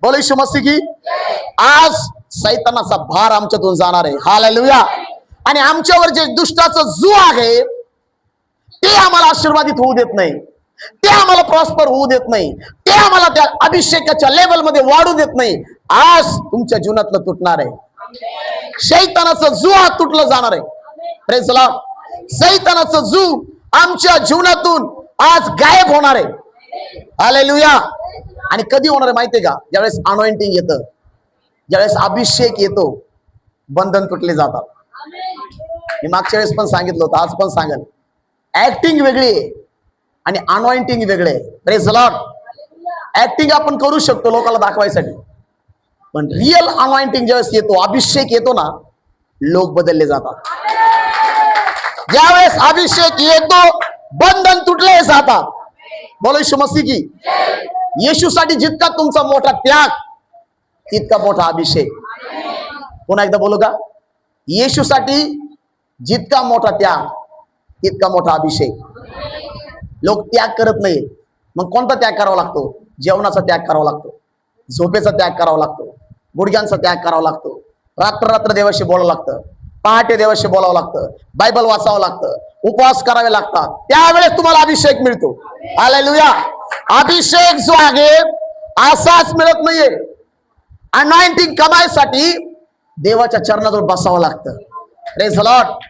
बोलो यीशु मसीह की। आज सैतानाचा भार आमच्यातून जाणार आहे, हालेलुया। आणि आमच्यावर जे दुष्टाचं जू आहे ते आम्हाला आशीर्वादित होऊ देत नाही, ते आम्हाला प्रॉस्पर होऊ देत नाही, ते आम्हाला त्या अभिषेकाच्या लेवल मध्ये वाढू देत नाही। आज तुमच्या जीवनातलं तुटणार आहे, शैतानाचं जू आज तुटलं जाणार आहे। Praise the Lord. शैतानाचं जू आमच्या जीवनातून आज गायब होणार आहे, हालेलुया। आणि कधी होणार आहे माहितीये का? ज्यावेळेस अनॉइंटिंग येतं, ज्यावेळेस अभिषेक येतो, बंधन तुटले जातात। मी मागच्या वेळेस पण सांगितलं होतं, आज पण सांगेल, ऍक्टिंग वेगळी आहे आणि अनॉइंटिंग वेगळे आहे। Praise the Lord. ऍक्टिंग आपण करू शकतो लोकांना दाखवायसाठी, पण रिअल अनॉइंटिंग ज्यावेळेस येतो, अभिषेक येतो ना, लोक बदलले जातात। ज्यावेळेस अभिषेक येतो, बंधन तुटले जातात। बोलो यीशु मसीह की। येशूसाठी जितका तुमचा मोठा त्याग, तितका मोठा अभिषेक। पुन्हा एकदा बोलू का? येशूसाठी जितका मोठा त्याग, तितका मोठा अभिषेक। लोक त्याग करत नाही, मग कोणता त्याग करावा लागतो? जेवणाचा त्याग करावा लागतो, झोपेचा त्याग करावा लागतो, गुडघ्यांचा त्याग करावा लागतो, रात्र रात्र देवाशी बोलावं लागतं, पहाटे देवाशी बोलावं लागतं, बायबल वाचावं लागतं, उपवास करावे लागतात, त्यावेळेस तुम्हाला अभिषेक मिळतो। हालेलुया। अभिषेक जो आहे असाच मिळत नाहीये। अनॉइंटिंग कमाईसाठी देवाच्या चरणाजवळ बसावं लागतं। Praise the Lord.